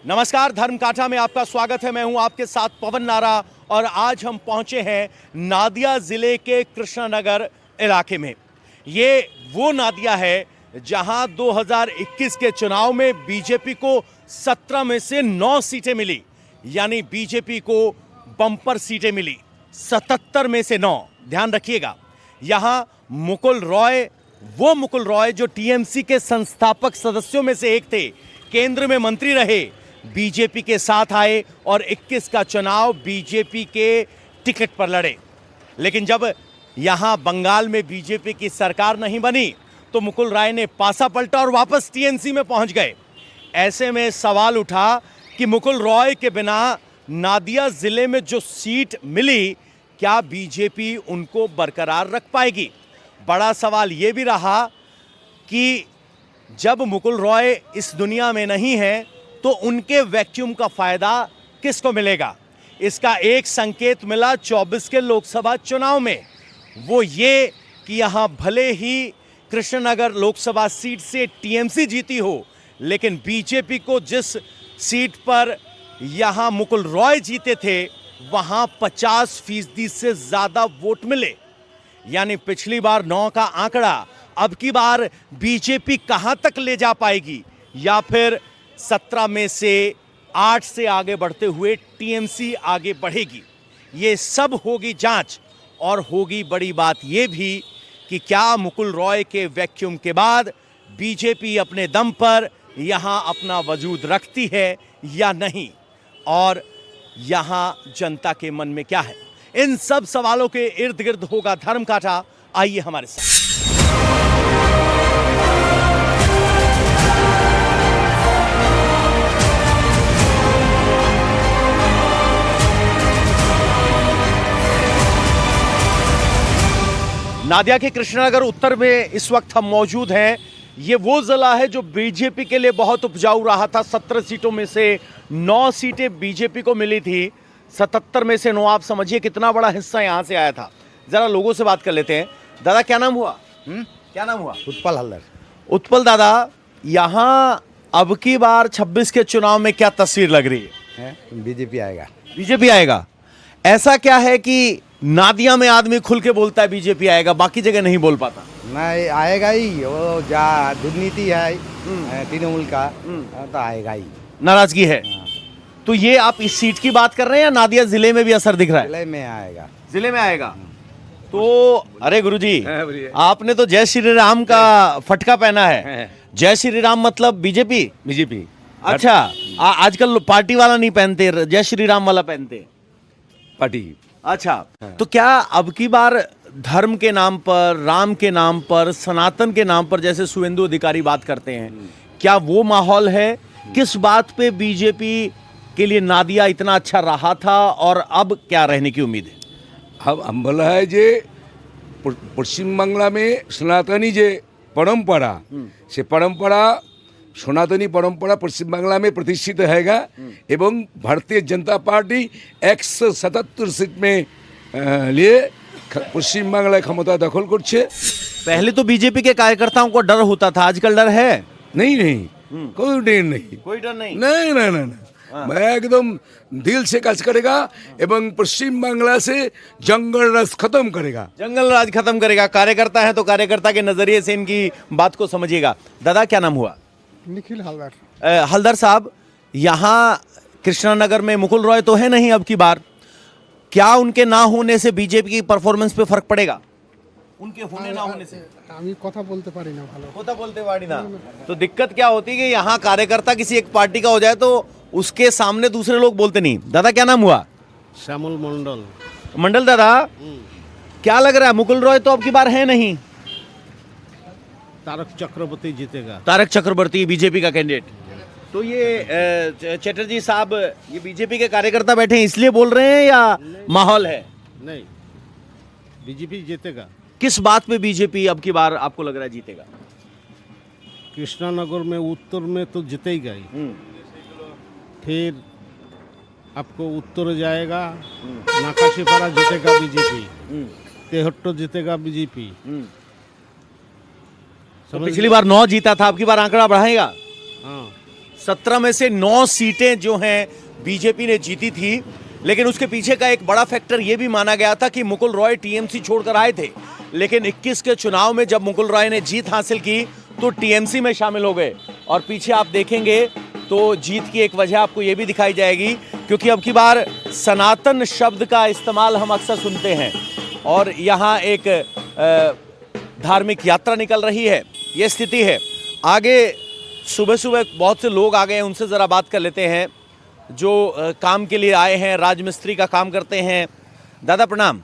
नमस्कार, धर्मकाठा में आपका स्वागत है। मैं हूं आपके साथ पवन नारा और आज हम पहुंचे हैं नादिया जिले के कृष्णनगर इलाके में। ये वो नादिया है जहां 2021 के चुनाव में बीजेपी को 17 में से 9 सीटें मिली, यानी बीजेपी को बम्पर सीटें मिली 77 में से 9। ध्यान रखिएगा, यहां मुकुल रॉय, वो मुकुल रॉय जो टीएमसी के संस्थापक सदस्यों में से एक थे, केंद्र में मंत्री रहे, बीजेपी के साथ आए और 21 का चुनाव बीजेपी के टिकट पर लड़े। लेकिन जब यहां बंगाल में बीजेपी की सरकार नहीं बनी तो मुकुल रॉय ने पासा पलटा और वापस टीएमसी में पहुंच गए। ऐसे में सवाल उठा कि मुकुल रॉय के बिना नादिया जिले में जो सीट मिली, क्या बीजेपी उनको बरकरार रख पाएगी? बड़ा सवाल यह भी रहा कि जब मुकुल रॉय इस दुनिया में नहीं है तो उनके वैक्यूम का फायदा किसको मिलेगा? इसका एक संकेत मिला 24 के लोकसभा चुनाव में, वो ये कि यहां भले ही कृष्णनगर लोकसभा सीट से टीएमसी जीती हो, लेकिन बीजेपी को जिस सीट पर यहां मुकुल रॉय जीते थे वहां 50% से ज्यादा वोट मिले। यानी पिछली बार 9 का आंकड़ा अब की बार बीजेपी कहां तक ले जा पाएगी, या फिर 17 में से 8 से आगे बढ़ते हुए टीएमसी आगे बढ़ेगी? ये सब होगी जांच। और होगी बड़ी बात यह भी कि क्या मुकुल रॉय के वैक्यूम के बाद बीजेपी अपने दम पर यहां अपना वजूद रखती है या नहीं, और यहां जनता के मन में क्या है? इन सब सवालों के इर्द गिर्द होगा धर्मकाठा। आइए हमारे साथ। नादिया के कृष्णनगर उत्तर में इस वक्त हम मौजूद हैं। ये वो जिला है जो बीजेपी के लिए बहुत उपजाऊ रहा था। 17 सीटों में से 9 सीटें बीजेपी को मिली थी, 77 में से 9। आप समझिए कितना बड़ा हिस्सा यहां से आया था। जरा लोगों से बात कर लेते हैं। दादा, क्या नाम हुआ? क्या नाम हुआ? उत्पल हल्दर। उत्पल दादा, यहां अब की बार 26 के चुनाव में क्या तस्वीर लग रही है? बीजेपी आएगा। बीजेपी आएगा। ऐसा क्या है कि नादिया में आदमी खुल के बोलता है बीजेपी आएगा, बाकी जगह नहीं बोल पाता? नहीं, आएगा ही। वो जा दुर्नीति है तृणमूल का, तो आएगा ही। नाराजगी है। तो ये आप इस सीट की बात कर रहे हैं या नादिया जिले में भी असर दिख रहा है? जिले में आएगा। जिले में आएगा। तो अरे गुरुजी, आपने तो जय श्री राम का फटका पहना है। जय श्री राम मतलब बीजेपी? बीजेपी। अच्छा, आजकल पार्टी वाला नहीं पहनते, जय श्री राम वाला पहनते पार्टी। अच्छा, तो क्या अब की बार धर्म के नाम पर, राम के नाम पर, सनातन के नाम पर, जैसे शुभेंदु अधिकारी बात करते हैं, क्या वो माहौल है? किस बात पे बीजेपी के लिए नादिया इतना अच्छा रहा था और अब क्या रहने की उम्मीद है? अब हम बोला है जे पश्चिम बांग्ला में सनातनी जे परंपरा, से परंपरा सनातनी परंपरा पश्चिम बांग्ला में प्रतिष्ठित हैगा एवं भारतीय जनता पार्टी 177 सीट में लिए पश्चिम बांग्ला क्षमता दखल करछे। पहले तो बीजेपी के कार्यकर्ताओं को डर होता था, आजकल डर है? नहीं, कोई डर नहीं। कोई डर नहीं? नहीं। मैं एकदम दिल से काज करेगा एवं पश्चिम बांग्ला से जंगल राज खत्म करेगा। जंगल राज खत्म करेगा। कार्यकर्ता है तो कार्यकर्ता के नजरिए से इनकी बात को समझिएगा। दादा, क्या नाम हुआ? निखिल हल्दर। हल्दर साहब, यहाँ कृष्णनगर में मुकुल रॉय तो है नहीं अब की बार, क्या उनके ना होने से बीजेपी की परफॉर्मेंस पे फर्क पड़ेगा? उनके होने ना होने से? আমি কথা বলতে পারি না ভালো। होता बोलते वाड़ी ना। तो दिक्कत क्या होती है कि यहाँ कार्यकर्ता किसी एक पार्टी का हो जाए तो उसके सामने दूसरे लोग बोलते नहीं। दादा, क्या नाम हुआ? শ্যামল মন্ডল। मंडल दादा, क्या लग रहा है? मुकुल रॉय तो अब की बार है नहीं, तारक चक्रवर्ती जीतेगा। तारक चक्रवर्ती बीजेपी का कैंडिडेट। तो ये चटर्जी साहब, ये बीजेपी के कार्यकर्ता बैठे हैं इसलिए बोल रहे हैं या माहौल है? नहीं, बीजेपी जीतेगा। किस बात पे बीजेपी अब की बार आपको लग रहा है जीतेगा? कृष्णानगर में उत्तर में तो जीतेगा ही। फिर आपको उत्तर जाएगा, नाकाशीपाड़ा जीतेगा बीजेपी, तेहट्टो जीतेगा बीजेपी। तो पिछली बार 9 जीता था, अब की बार आंकड़ा बढ़ाएगा? हाँ। 17 में से 9 सीटें जो हैं बीजेपी ने जीती थी, लेकिन उसके पीछे का एक बड़ा फैक्टर ये भी माना गया था कि मुकुल रॉय टीएमसी छोड़कर आए थे, लेकिन 21 के चुनाव में जब मुकुल रॉय ने जीत हासिल की तो टीएमसी में शामिल हो गए। और पीछे आप देखेंगे तो जीत की एक वजह आपको ये भी दिखाई जाएगी, क्योंकि अब की बार सनातन शब्द का इस्तेमाल हम अक्सर सुनते हैं और यहाँ एक धार्मिक यात्रा निकल रही है, ये स्थिति है। आगे सुबह सुबह बहुत से लोग आ गए हैं, उनसे ज़रा बात कर लेते हैं जो काम के लिए आए हैं, राजमिस्त्री का काम करते हैं। दादा प्रणाम।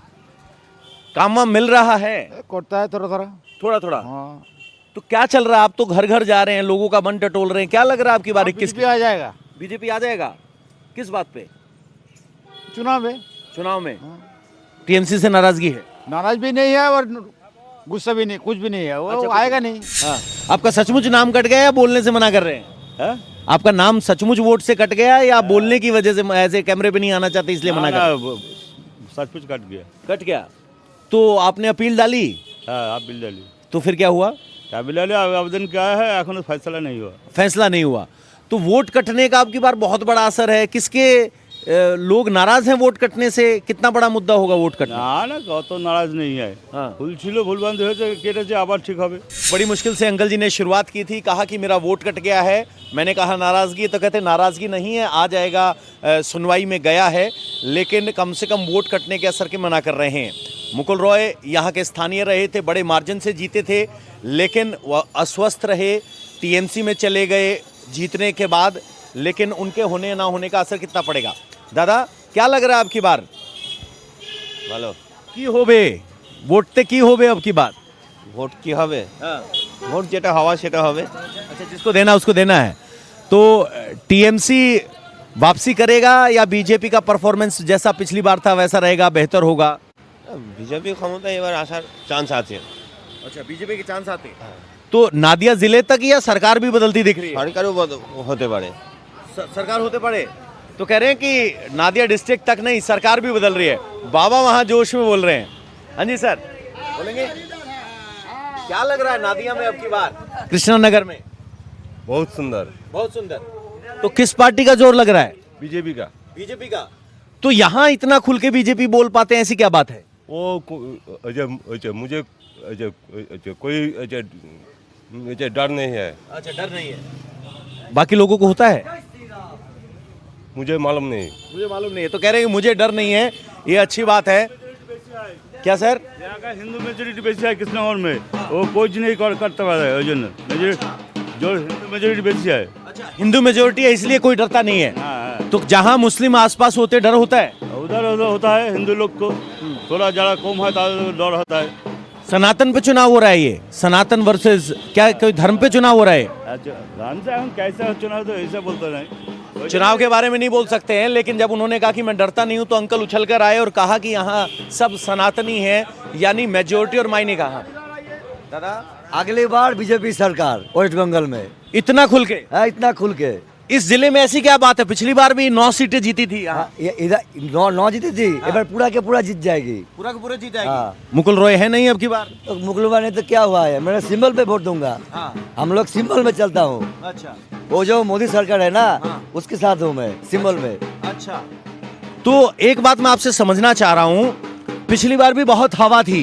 काम वाम मिल रहा है? करता है थोड़ा थोड़ा। थोड़ा थोड़ा। हाँ, तो क्या चल रहा है? आप तो घर घर जा रहे हैं, लोगों का मन टटोल रहे हैं, क्या लग रहा है आपकी बार 21 बीजेपी आ जाएगा बीजेपी आ जाएगा? किस बात पे? चुनाव में। चुनाव में टीएमसी से नाराजगी है? नाराज भी नहीं है और गुस्सा भी नहीं, कुछ भी नहीं है, वो अच्छा, आएगा नहीं। हाँ। आपका सचमुच नाम कट गया या बोलने से मना कर रहे हैं? हाँ? आपका नाम सचमुच वोट से कट गया या बोलने की वजह से ऐसे कैमरे पे नहीं आना चाहते इसलिए मना कर रहे हैं? सचमुच कट गया। कट गया तो आपने अपील डाली? हाँ, आप बिल डाली। तो फिर क्या हुआ? क्या बिल डाली? आवेदन क्या है, अखन फैसला नहीं हुआ। फैसला नहीं हुआ। तो वोट कटने का आपकी बार बहुत बड़ा असर है। किसके लोग नाराज हैं वोट कटने से? कितना बड़ा मुद्दा होगा वोट कटना? না না কত নারাজ নেই है। हाँ। ভুল ছিল, ভুলভ্রান্তি হয়েছে, কেটেছে, আবার ঠিক হবে। बड़ी मुश्किल से अंकल जी ने शुरुआत की थी, कहा कि मेरा वोट कट गया है। मैंने कहा नाराज़गी, तो कहते नाराज़गी नहीं है, आ जाएगा, सुनवाई में गया है, लेकिन कम से कम वोट कटने के असर के मना कर रहे हैं। मुकुल रॉय यहाँ के स्थानीय रहे थे, बड़े मार्जिन से जीते थे, लेकिन वह अस्वस्थ रहे, टीएमसी में चले गए जीतने के बाद, लेकिन उनके होने ना होने का असर कितना पड़ेगा? दादा क्या लग रहा है आपकी बार? ভালো की होबे वोटते की होबे अब की बार? ভোট কি হবে? ভোট যেটা হওয়া সেটা হবে। अच्छा, जिसको देना उसको देना है। तो टीएमसी वापसी करेगा या बीजेपी का परफॉर्मेंस जैसा पिछली बार था वैसा रहेगा, बेहतर होगा? বিজেপি ক্ষমতায় এবার আসার চান্স আছে। अच्छा, बीजेपी के चांस आते हैं। तो नादिया जिले तक या सरकार भी बदलती दिख रही है? সরকারও হতে পারে। सरकार होते पड़े तो कह रहे हैं कि नादिया डिस्ट्रिक्ट तक नहीं, सरकार भी बदल रही है। बाबा वहां जोश में बोल रहे हैं। हाँ जी सर, बोलेंगे क्या लग रहा है नादिया में अब की बार? कृष्णा नगर में बहुत सुंदर। बहुत सुंदर। तो किस पार्टी का जोर लग रहा है? बीजेपी का। बीजेपी का। तो यहाँ इतना खुल के बीजेपी बोल पाते हैं, ऐसी क्या बात है? मुझे कोई डर नहीं है। अच्छा, डर नहीं है। बाकी लोगों को होता है? मुझे मालूम नहीं। मुझे मालूम नहीं है। तो कह रहे हैं कि मुझे डर नहीं है, ये अच्छी बात है। क्या सर? यहाँ का हिंदू मेजोरिटी बेसी है कृष्णनगर में, वो कुछ नहीं करता है, जो हिंदू मेजोरिटी बेसी है। अच्छा, हिंदू मेजोरिटी है इसलिए कोई डरता नहीं है। हाँ, तो जहाँ मुस्लिम आसपास होते डर होता है? उधर उधर होता है, हिंदू लोग को थोड़ा ज़्यादा कम है तो डर होता है। सनातन पे चुनाव हो रहा है, ये सनातन वर्सेस क्या कोई धर्म पे चुनाव हो रहा है? अच्छा, राम से हम कैसे चुनाव, तो ऐसा बोलते नहीं। चुनाव के बारे में नहीं बोल सकते हैं, लेकिन जब उन्होंने कहा कि मैं डरता नहीं हूं तो अंकल उछल कर आए और कहा कि यहाँ सब सनातनी है, यानी मेजोरिटी और मायने कहा। दादा अगली बार बीजेपी सरकार वेस्ट बंगाल में, इतना खुल के? है इतना खुल के। इस जिले में ऐसी क्या बात है? पिछली बार भी 9 सीटें जीती थी यहाँ। इधर 9 जीती थी, इधर पूरा के पूरा जीत जाएगी। पूरा का पूरा जीत हाँ। जाएगी। मुकुल रॉय है नहीं अब की बार? तो मुगलवा ने तो क्या हुआ है, मैं सिंबल पे वोट दूंगा। हाँ। हम लोग सिंबल में चलता हूँ। अच्छा वो जो मोदी सरकार है ना, हाँ। उसके साथ हूँ मैं, सिंबल में। अच्छा, तो एक बात मैं आपसे समझना चाह रहा हूँ, पिछली बार भी बहुत हवा थी,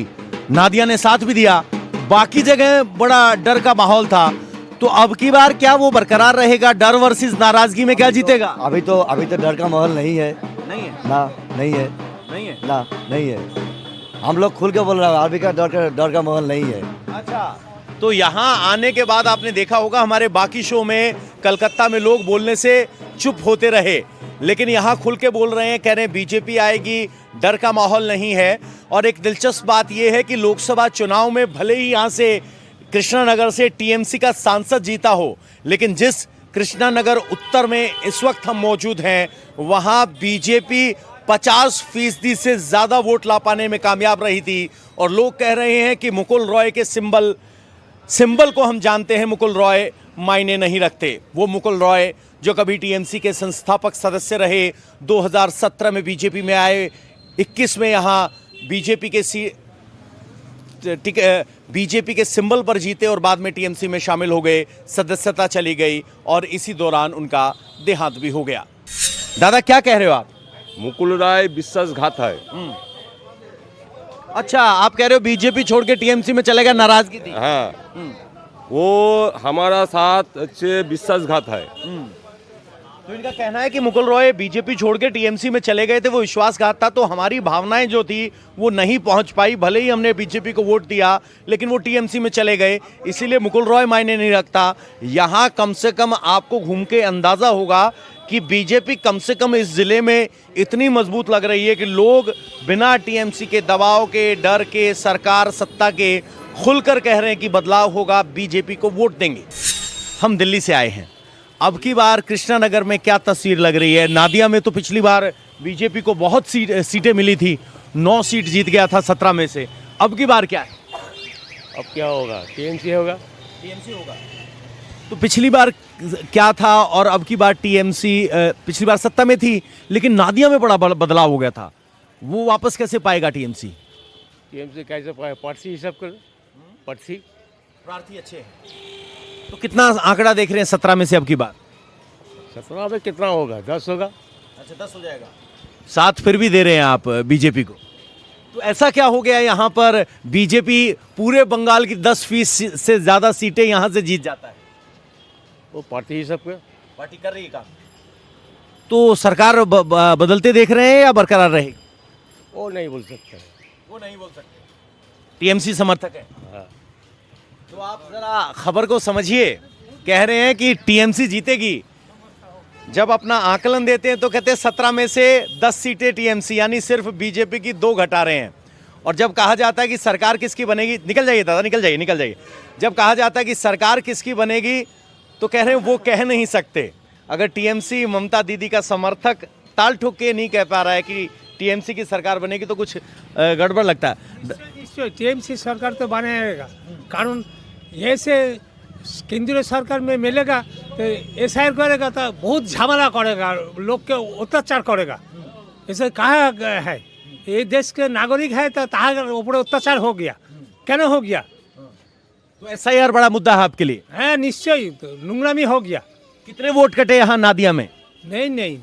नादिया ने साथ भी दिया, बाकी जगह बड़ा डर का माहौल था, तो अब की बार क्या वो बरकरार रहेगा? डर वर्सेस नाराजगी में क्या जीतेगा? अभी तो डर का माहौल नहीं है। नहीं है? ना, नहीं है। नहीं है ना, नहीं है। हम लोग खुल के बोल रहे हैं, अभी का डर का माहौल नहीं है। अच्छा, तो यहाँ आने के बाद आपने देखा होगा हमारे बाकी शो में कलकत्ता में लोग बोलने से चुप होते रहे, लेकिन यहाँ खुल के बोल रहे हैं, कह रहे हैं बीजेपी आएगी, डर का माहौल नहीं है। और एक दिलचस्प बात यह है कि लोकसभा चुनाव में भले ही यहाँ से कृष्णानगर से टीएमसी का सांसद जीता हो, लेकिन जिस कृष्णानगर उत्तर में इस वक्त हम मौजूद हैं, वहाँ बीजेपी 50% से ज़्यादा वोट ला पाने में कामयाब रही थी। और लोग कह रहे हैं कि मुकुल रॉय के सिंबल को हम जानते हैं, मुकुल रॉय मायने नहीं रखते। वो मुकुल रॉय जो कभी टीएमसी के संस्थापक सदस्य रहे, 2017 में बीजेपी में आए, 21 में यहाँ बीजेपी के बीजेपी के सिंबल पर जीते और बाद में टीएमसी में शामिल हो गए, सदस्यता चली गई और इसी दौरान उनका देहांत भी हो गया। दादा क्या कह रहे हो आप? मुकुल राय विश्वासघात है। अच्छा, आप कह रहे हो बीजेपी छोड़ के टीएमसी में चले गए, नाराजगी थी। हाँ, वो हमारा साथ अच्छे विश्वासघात है। तो इनका कहना है कि मुकुल रॉय बीजेपी छोड़ के टीएमसी में चले गए थे, वो विश्वासघात था, तो हमारी भावनाएं जो थी वो नहीं पहुंच पाई। भले ही हमने बीजेपी को वोट दिया लेकिन वो टीएमसी में चले गए, इसीलिए मुकुल रॉय मायने नहीं रखता। यहाँ कम से कम आपको घूम के अंदाजा होगा कि बीजेपी कम से कम इस जिले में इतनी मजबूत लग रही है कि लोग बिना टीएमसी के दबाव के, डर के, सरकार सत्ता के खुलकर कह रहे हैं कि बदलाव होगा, बीजेपी को वोट देंगे। हम दिल्ली से आए हैं। अब की बार कृष्णानगर में क्या तस्वीर लग रही है? नादिया में तो पिछली बार बीजेपी को बहुत सीटें मिली थी, 9 सीट जीत गया था 17 में से। अब की बार क्या है? अब क्या होगा? टीएमसी होगा। टीएमसी होगा। तो पिछली बार क्या था और अब की बार टीएमसी पिछली बार सत्ता में थी लेकिन नादिया में बड़ा बदलाव हो गया था, वो वापस कैसे पाएगा टीएमसी? टीएमसी कैसे पाए? पार्टी हिसाब कर, पार्टी प्रार्थी अच्छे हैं। तो कितना आंकड़ा देख रहे हैं 17 में से अब की बार? 17 में कितना होगा? 10 होगा। अच्छा, 10 हो जाएगा। 7 फिर भी दे रहे हैं आप बीजेपी को। तो ऐसा क्या हो गया यहाँ पर बीजेपी पूरे बंगाल की 10% से ज्यादा सीटें यहाँ से जीत जाता है? वो पार्टी हिसाब कर, पार्टी कर रही है काम। तो सरकार बदलते देख रहे हैं या बरकरार रहेगी? वो नहीं बोल सकते। वो नहीं बोल सकते। टीएमसी समर्थक है। हाँ। तो आप जरा खबर को समझिए। कह रहे हैं कि टीएमसी जीतेगी। जब अपना आकलन देते हैं तो कहते हैं 17 में से 10 सीटें टीएमसी, यानी सिर्फ बीजेपी की 2 घटा रहे हैं। और जब कहा जाता है कि सरकार किसकी बनेगी, निकल जाइए दादा, निकल जाइए, निकल जाइए। जब कहा जाता है कि सरकार किसकी बनेगी तो कह रहे हैं वो कह नहीं सकते। अगर टीएमसी ममता दीदी का समर्थक ताल ठोक के नहीं कह पा रहा है कि टीएमसी की सरकार बनेगी तो कुछ गड़बड़ लगता है। निश्चय टीएमसी सरकार तो बनेगा, कारण ये से केंद्रीय सरकार में मिलेगा तो एसआईआर करेगा तो बहुत झमेला करेगा, लोग के अत्याचार करेगा। ऐसे कहा है ये देश के नागरिक है तो तार ऊपर अत्याचार हो गया, क्या हो गया? तो एसआईआर बड़ा मुद्दा है आपके लिए? है निश्चय, तो लुंगड़ामी हो गया। कितने वोट कटे यहाँ नादिया में? नहीं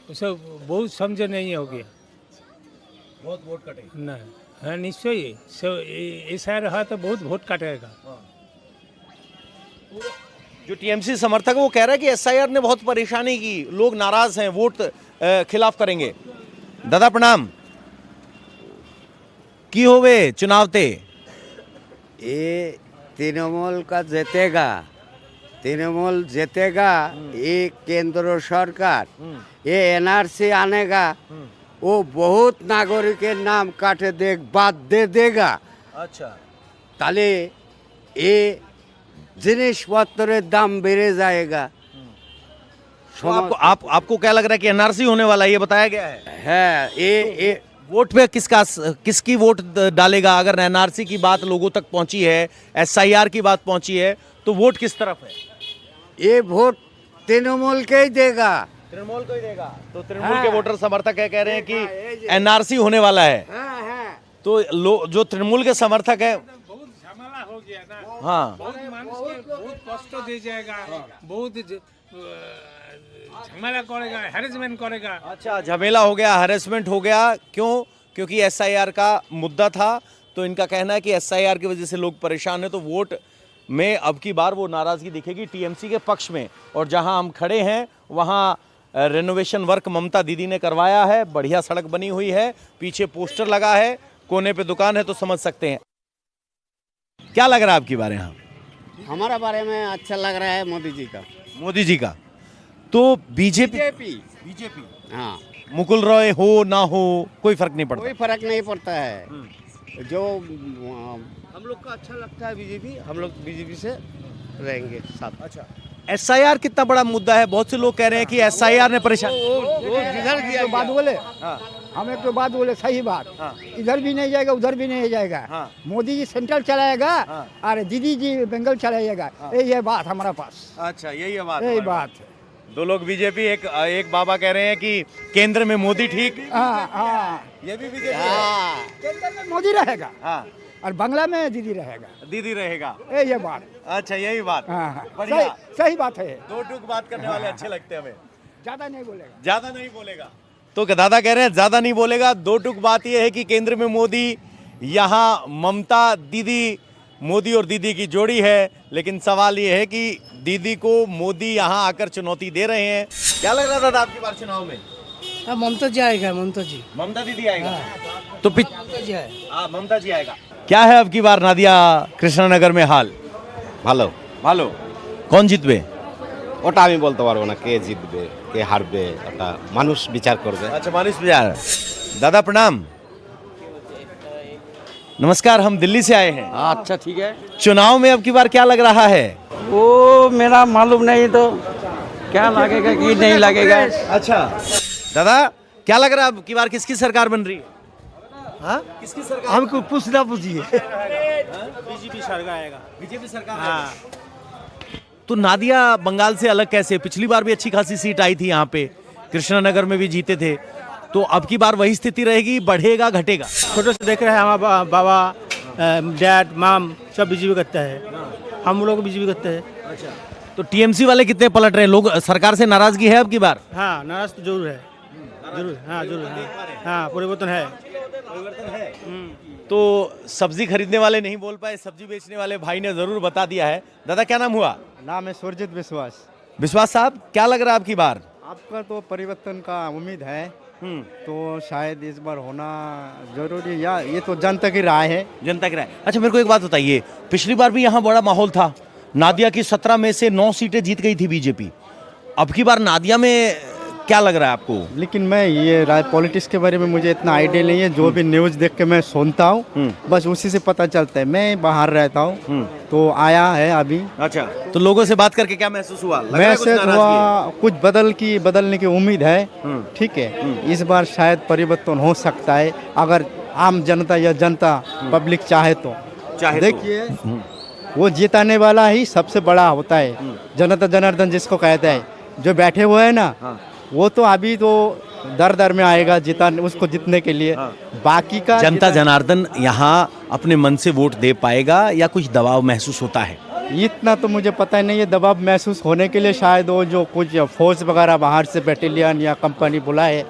उसे बहुत समझे नहीं हो गया, बहुत वोट कटे। नहीं है निश्चय, एसआईआर है तो बहुत वोट काटेगा। जो टीएमसी समर्थक है वो कह रहा है कि एसआईआर ने बहुत परेशानी की, लोग नाराज हैं, वोट खिलाफ करेंगे। दादा प्रणाम। की होवे चुनाव ते? ये तृणमूल का जीतेगा, तृणमूल जीतेगा। ये केंद्र सरकार ये एनआरसी आनेगा, वो बहुत नागरिक के नाम काटे बात दे देगा। अच्छा, ताले ये जिनिसपत्रेर दाम बेड़े जाएगा। तो आपको क्या लग रहा है कि एनआरसी होने वाला है, ये बताया गया है? है ये वोट पे किसकी वोट डालेगा? अगर एनआरसी की बात लोगों तक पहुंची है, एसआईआर की बात पहुंची है, तो वोट किस तरफ है? ये वोट तृणमूल के ही देगा। तृणमूल को ही देगा। तो तृणमूल के वोटर समर्थक है, कह रहे हैं कि एनआरसी होने वाला है। तो जो तृणमूल के समर्थक है, बहुत झमेला हो गया ना। हाँ, बहुत मानुष के बहुत कष्ट दे जाएगा, बहुत झमेला करेगा, हैरेसमेंट करेगा। अच्छा, झमेला हो गया, हैरेसमेंट हो गया। क्यों? क्योंकि एसआईआर का मुद्दा था। तो इनका कहना है कि एसआईआर की वजह से लोग परेशान हैं, तो वोट में अब की बार वो नाराजगी दिखेगी टीएमसी के पक्ष में। और जहां हम खड़े हैं वहां रेनोवेशन वर्क ममता दीदी ने करवाया है, बढ़िया सड़क बनी हुई है, पीछे पोस्टर लगा है, कोने पे दुकान है, तो समझ सकते हैं। क्या लग रहा है आपकी बारे? यहाँ हमारा बारे में अच्छा लग रहा है मोदी जी का। मोदी जी का। तो बीजेपी हाँ, मुकुल रॉय हो ना हो कोई फर्क नहीं पड़ता। कोई फर्क नहीं पड़ता है। जो हम लोग का अच्छा लगता है बीजेपी, हम लोग बीजेपी से रहेंगे साथ। अच्छा, एसआईआर कितना बड़ा मुद्दा है? बहुत से लोग कह रहे हैं कि एसआईआर ने परेशान। जिधर तो बात बोले, हम एक तो बात बोले सही बात, इधर भी नहीं जाएगा उधर भी नहीं जाएगा। मोदी जी सेंट्रल चलाएगा और दीदी जी बंगाल चलाएगा, यही है बात हमारा पास। अच्छा, यही है बात। यही बात है। दो लोग बीजेपी, एक बाबा कह रहे हैं कि केंद्र में मोदी ठीक। हाँ, ये भी बीजेपी केंद्र में मोदी रहेगा। हाँ, और बांग्ला में दीदी रहेगा, दीदी रहेगा। ये बात। अच्छा, यही बात। हाँ हाँ, बढ़िया। सही बात है। दो टूक बात करने वाले अच्छे लगते हैं हमें। ज़्यादा नहीं बोलेगा, ज्यादा नहीं बोलेगा। तो दादा कह रहे हैं ज्यादा नहीं बोलेगा। दो टूक बात यह है कि केंद्र में मोदी, यहाँ ममता दीदी, मोदी और दीदी की जोड़ी है। लेकिन सवाल ये है कि दीदी को मोदी यहाँ आकर चुनौती दे रहे हैं। क्या लग रहा था आपकी बार चुनाव में? ममता जी आएगा, ममता जी। ममता दीदी आएगा। तो ममता जी है। ममता जी आएगा। क्या है अब की बार नादिया কৃষ্ণনগর में हाल? ভালো ভালো। कौन জিতবে? ওটা আমি বলতে পারবো না কে জিতবে কে হারবে, ওটা মানুষ বিচার করবে। अच्छा, मानुष बिहार। दादा प्रणाम। नमस्कार, हम दिल्ली से आए हैं। अच्छा ठीक है। चुनाव में अब की बार क्या लग रहा है? वो मेरा मालूम नहीं तो क्या लगेगा कि नहीं लगेगा। अच्छा दादा, क्या लग रहा है अब की बार किसकी सरकार बन रही है? हाँ, किसकी सरकार? हमको पूछना पूछिए। बीजेपी सरकार आएगा। बीजेपी सरकार। हाँ। तो नादिया बंगाल से अलग कैसे? पिछली बार भी अच्छी खासी सीट आई थी यहाँ पे, कृष्णनगर में भी जीते थे। तो अब की बार वही स्थिति रहेगी, बढ़ेगा घटेगा? छोटे से देख रहे हैं हमारा बाबा, डैड, माम सब बीजेपी करता है, हम लोग बीजेपी करते हैं। अच्छा, तो टीएमसी वाले कितने पलट रहे हैं? लोग सरकार से नाराजगी है अब की बार? हाँ, नाराज तो जरूर है, जरूर। हाँ जरूर, हाँ परिवर्तन है। तो सब्जी खरीदने वाले नहीं बोल पाए, सब्जी बेचने वाले भाई ने जरूर बता दिया है। दादा क्या नाम हुआ? नाम है सुरजीत विश्वास। विश्वास साहब, क्या लग रहा है आपकी बार? आपका तो परिवर्तन का उम्मीद है, तो शायद इस बार होना जरूरी, या ये तो जनता की राय है। जनता की राय। अच्छा, मेरे को एक बात बताइए, पिछली बार भी यहाँ बड़ा माहौल था, नादिया की 17 में से 9 सीटें जीत गई थी बीजेपी। अब की बार नादिया में क्या लग रहा है आपको? लेकिन मैं ये पॉलिटिक्स के बारे में मुझे इतना आइडिया नहीं है, जो भी न्यूज़ देख के मैं सुनता हूँ बस उसी से पता चलता है। मैं बाहर रहता हूँ तो आया है अभी। अच्छा, तो लोगों से बात करके क्या महसूस हुआ? मैसेज हुआ कुछ बदलने की उम्मीद है। ठीक है, इस बार शायद परिवर्तन हो सकता है अगर आम जनता या जनता पब्लिक चाहे तो। देखिए, वो जिताने वाला ही सबसे बड़ा होता है, जनता जनार्दन जिसको कहते हैं। जो बैठे हुए हैं ना, वो तो अभी तो दर में आएगा उसको जीतने के लिए। बाकी का जनता जनार्दन यहाँ अपने मन से वोट दे पाएगा या कुछ दबाव महसूस होता है? इतना तो मुझे पता नहीं है। दबाव महसूस होने के लिए शायद वो जो कुछ फोर्स वगैरह बाहर से बैटेलियन या कंपनी बुलाए,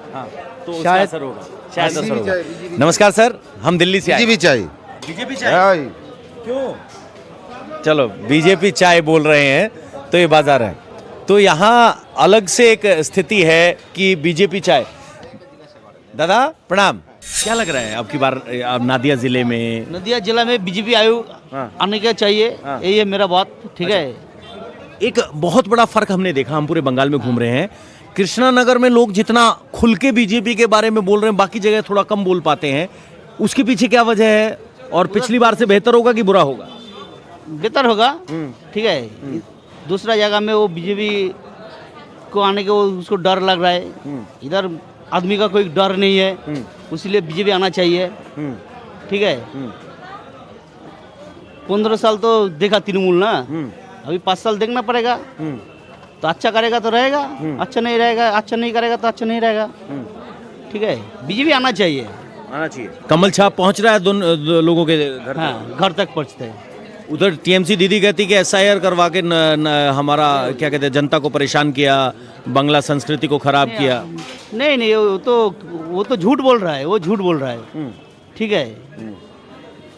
तो शायद असर होगा, शायद असर होगा। नमस्कार सर, हम दिल्ली से आए। बीजेपी चाहिए। बीजेपी चाहिए? क्यों? चलो, बीजेपी चाय बोल रहे हैं तो ये बाजार है। तो यहाँ अलग से एक स्थिति है कि बीजेपी चाय। दादा प्रणाम, क्या लग रहा है अब की बार नादिया जिले में? नदिया जिला में बीजेपी आयोग आने का चाहिए, यही है मेरा बात। ठीक है। एक बहुत बड़ा फर्क हमने देखा, हम पूरे बंगाल में घूम रहे हैं, कृष्णानगर में लोग जितना खुल के बीजेपी के बारे में बोल रहे हैं, बाकी जगह थोड़ा कम बोल पाते हैं। उसके पीछे क्या वजह है? और पिछली बार से बेहतर होगा कि बुरा होगा? बेहतर होगा। ठीक है। दूसरा जगह में वो बीजेपी को आने के उसको डर लग रहा है, इधर आदमी का कोई डर नहीं है, इसलिए बीजेपी आना चाहिए। ठीक है। 15 साल तो देखा तृणमूल ना, अभी 5 साल देखना पड़ेगा। तो अच्छा करेगा तो रहेगा, अच्छा नहीं रहेगा, अच्छा नहीं करेगा तो अच्छा नहीं रहेगा। ठीक है, बीजेपी आना चाहिए। आना चाहिए। कमल छाप पहुंच रहा है दोनों लोगों के घर? हाँ, घर तक पहुंचते हैं। उधर टीएमसी दीदी कहती कि SIR करवा के हमारा क्या कहते हैं जनता को परेशान किया, बंगला संस्कृति को खराब किया। नहीं, वो तो झूठ बोल रहा है, वो झूठ बोल रहा है। ठीक है।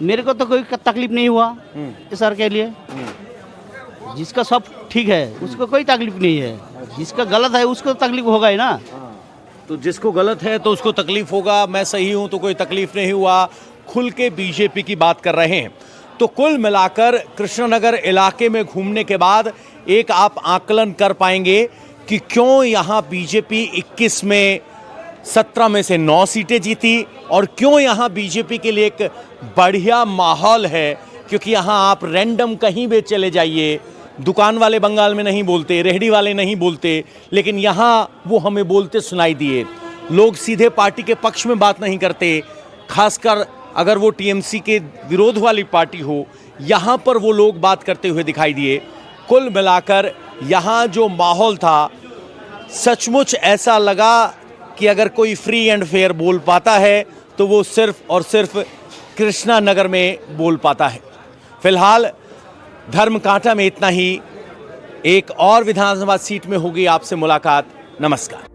मेरे को तो कोई तकलीफ नहीं हुआ SR के लिए। जिसका सब ठीक है उसको कोई तकलीफ नहीं है, जिसका गलत है उसको तकलीफ होगा ही ना। तो जिसको गलत है तो उसको तकलीफ होगा, मैं सही हूं तो कोई तकलीफ नहीं हुआ। खुल के बीजेपी की बात कर रहे हैं। तो कुल मिलाकर कृष्णनगर इलाके में घूमने के बाद एक आप आकलन कर पाएंगे कि क्यों यहाँ बीजेपी 21 में 17 में से 9 सीटें जीती और क्यों यहाँ बीजेपी के लिए एक बढ़िया माहौल है। क्योंकि यहाँ आप रैंडम कहीं भी चले जाइए, दुकान वाले बंगाल में नहीं बोलते, रेहड़ी वाले नहीं बोलते, लेकिन यहाँ वो हमें बोलते सुनाई दिए। लोग सीधे पार्टी के पक्ष में बात नहीं करते, खासकर अगर वो टीएमसी के विरोध वाली पार्टी हो, यहाँ पर वो लोग बात करते हुए दिखाई दिए। कुल मिलाकर यहाँ जो माहौल था सचमुच ऐसा लगा कि अगर कोई फ्री एंड फेयर बोल पाता है तो वो सिर्फ और सिर्फ कृष्णा नगर में बोल पाता है। फिलहाल धर्मकांटा में इतना ही। एक और विधानसभा सीट में होगी आपसे मुलाकात। नमस्कार।